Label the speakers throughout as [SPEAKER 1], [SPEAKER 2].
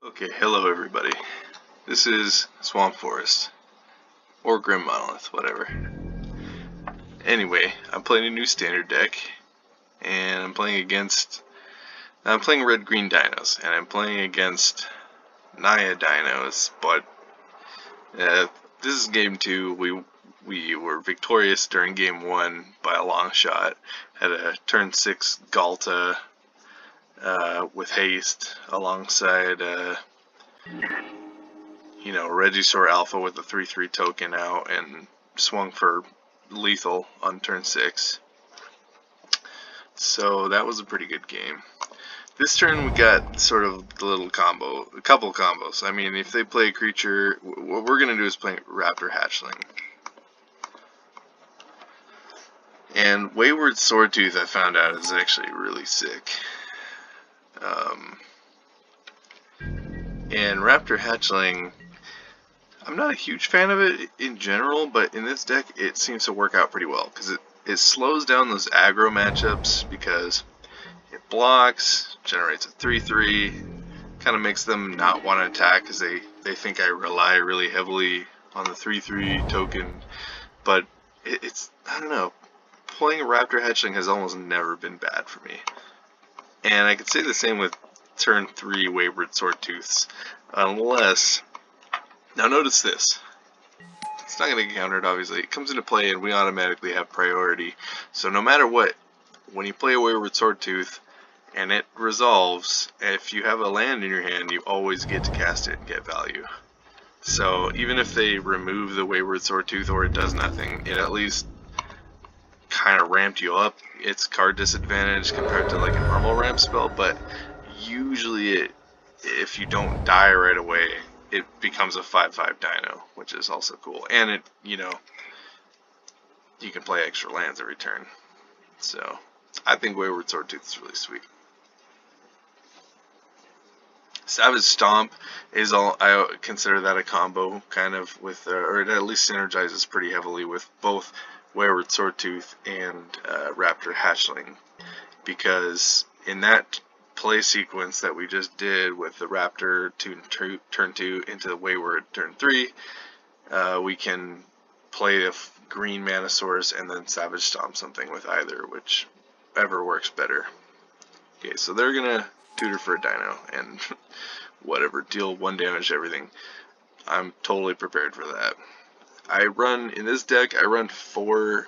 [SPEAKER 1] Okay, hello everybody. This is Swamp Forest, or Grim Monolith, whatever. Anyway, I'm playing a new standard deck, and I'm playing red-green dinos, and I'm playing against Naya dinos, but this is game 2. We were victorious during game 1 by a long shot. Had a turn 6 Galta with haste alongside Regisaur Alpha with a 3/3 token out and swung for lethal on turn 6. So that was a pretty good game. This turn we got sort of a couple combos. I mean, if they play a creature, what we're going to do is play Raptor Hatchling. And Wayward Swordtooth, I found out, is actually really sick. And Raptor Hatchling, I'm not a huge fan of it in general, but in this deck it seems to work out pretty well because it slows down those aggro matchups because it blocks, generates a 3/3, kind of makes them not want to attack because they think I rely really heavily on the 3/3 token. But I don't know, playing a Raptor Hatchling has almost never been bad for me. And I could say the same with turn 3 Wayward Swordtooths, unless... Now notice this. It's not going to get countered, obviously. It comes into play and we automatically have priority. So no matter what, when you play a Wayward Swordtooth and it resolves, if you have a land in your hand, you always get to cast it and get value. So even if they remove the Wayward Swordtooth or it does nothing, it at least kind of ramped you up. It's card disadvantage compared to like a normal ramp spell, but usually if you don't die right away, it becomes a 5/5 dino, which is also cool. And you can play extra lands every turn. So I think Wayward Swordtooth is really sweet. Savage Stomp is I consider that a combo kind of with, or it at least synergizes pretty heavily with both Wayward Swordtooth and Raptor Hatchling, because in that play sequence that we just did with the Raptor turn 2 into the Wayward turn 3, we can play a green mana source and then Savage Stomp something with either, whichever works better. Okay, so they're gonna tutor for a dino and whatever, deal 1 damage to everything. I'm totally prepared for that. In this deck, I run 4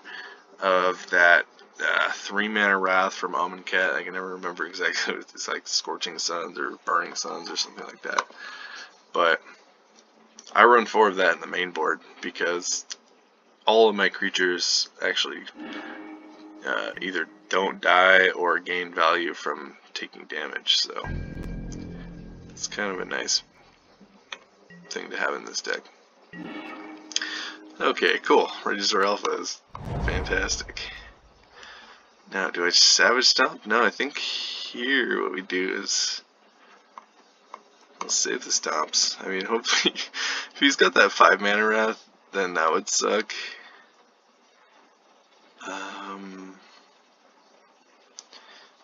[SPEAKER 1] of that 3 mana Wrath from Amonkhet. I can never remember exactly what it's like, Scorching Suns or Burning Suns or something like that. But I run 4 of that in the main board because all of my creatures actually either don't die or gain value from taking damage. So it's kind of a nice thing to have in this deck. Okay, cool. Regisaur Alpha is fantastic. Now, do I Savage Stomp? No, I think here what we do is we'll save the stomps. I mean, hopefully, if he's got that 5 mana Wrath, then that would suck.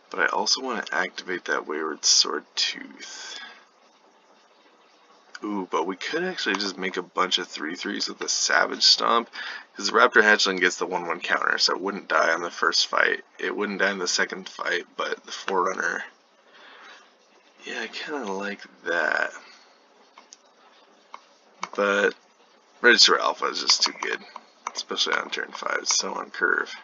[SPEAKER 1] But I also want to activate that Wayward Swordtooth. Ooh, but we could actually just make a bunch of 3/3s with the Savage Stomp, because the Raptor Hatchling gets the 1/1 counter, so it wouldn't die on the first fight. It wouldn't die in the second fight, but the Forerunner... Yeah, I kind of like that. But Regisaur Alpha is just too good, especially on turn 5. It's so on curve.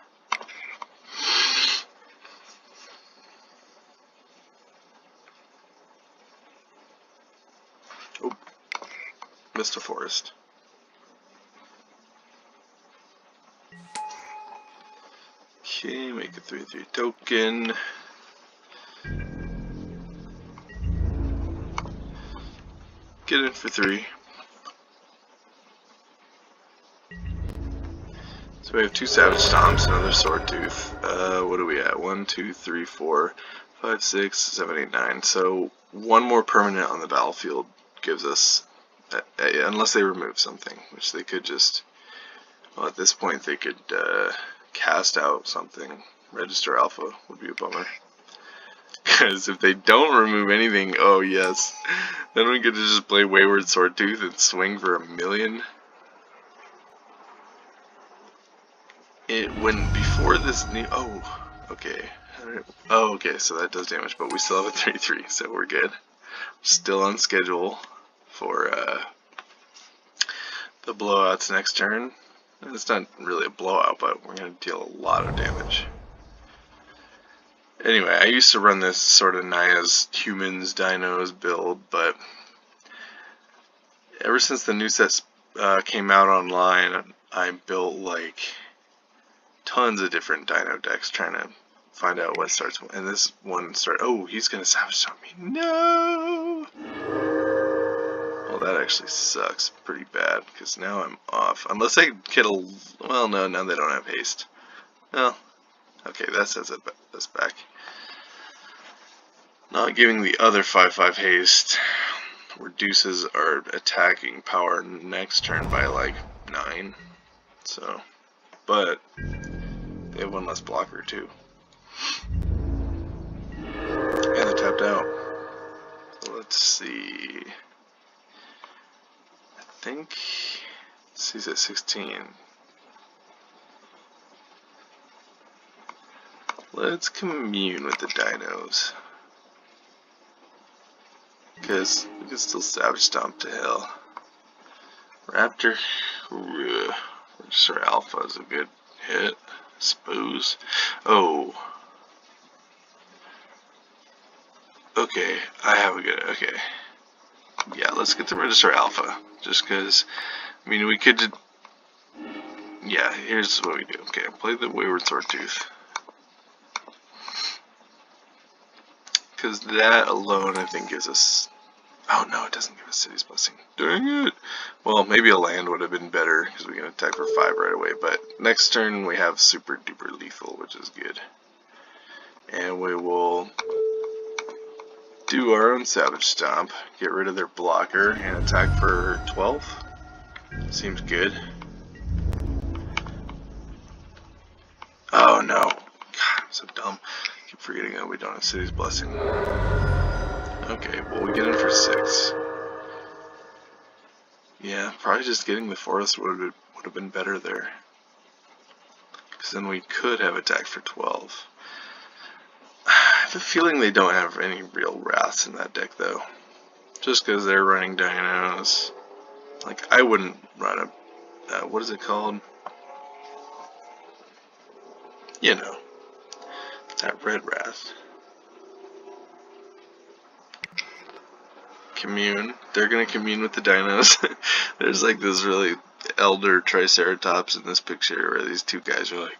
[SPEAKER 1] Oh, missed a forest. Okay, make a 3/3 token. Get in for 3. So we have 2 Savage Stomps, another Swordtooth. What are we at? 1, 2, 3, 4, 5, 6, 7, 8, 9. So 1 more permanent on the battlefield gives us, unless they remove something, which they could just, well, at this point they could cast out something. Regisaur Alpha would be a bummer. Because if they don't remove anything, oh yes, then we get to just play Wayward Swordtooth and swing for $1 million. Before this new, okay, okay, so that does damage, but we still have a 3/3, so we're good. Still on schedule for the blowouts next turn. It's not really a blowout, but we're going to deal a lot of damage. Anyway, I used to run this sort of Naya's humans, dinos build, but ever since the new sets came out online, I built like tons of different dino decks trying to find out what starts. And this one started. Oh, he's going to Savage Stomp me. No! Well, that actually sucks pretty bad because now I'm off. Unless I get a. Well, no, now they don't have haste. Well, okay, that sets us back. Not giving the other 5/5 haste reduces our attacking power next turn by like 9. So, but they have one less blocker too. And they tapped out. So let's see. I think he's at 16. Let's commune with the dinos. Because we can still Savage Stomp to hell. Raptor, Register Alpha is a good hit, I suppose. Oh. Okay, I have a good, okay. Yeah, let's get the Register Alpha. Just because, I mean, we could, yeah, here's what we do. Okay, play the Wayward Swordtooth. Because that alone, I think, gives us... Oh, no, it doesn't give us City's Blessing. Dang it! Well, maybe a land would have been better, because we can attack for 5 right away. But next turn, we have Super Duper Lethal, which is good. And we will do our own Savage Stomp, get rid of their blocker, and attack for 12. Seems good. Oh, no. God, I'm so dumb. Keep forgetting that we don't have City's Blessing. Okay, well, we get in for 6. Yeah, probably just getting the forest would have been better there. Because then we could have attacked for 12. I have a feeling they don't have any real wraths in that deck, though. Just because they're running dinos. Like, I wouldn't run a... what is it called? You know. That red wrath. Commune. They're gonna commune with the dinos. There's like this really elder Triceratops in this picture where these two guys are like,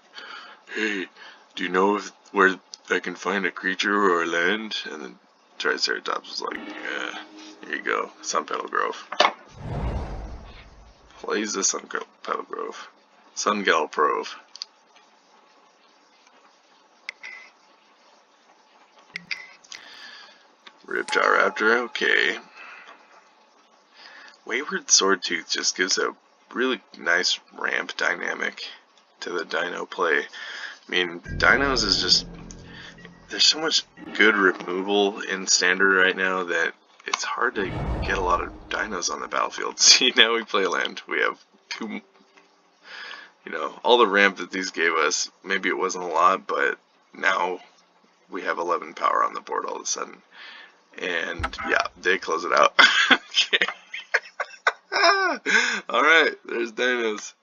[SPEAKER 1] hey, do you know where I can find a creature or a land? And then Triceratops was like, yeah, here you go, Sun Petal Grove. Plays the Sun Petal Grove. Sun Galprove. Ripjaw Raptor, okay. Wayward Swordtooth just gives a really nice ramp dynamic to the dino play. I mean, dinos is just... There's so much good removal in standard right now that it's hard to get a lot of dinos on the battlefield. See, now we play land. We have 2... You know, all the ramp that these gave us, maybe it wasn't a lot, but now we have 11 power on the board all of a sudden. And yeah, they close it out. Okay. Alright, there's dinos.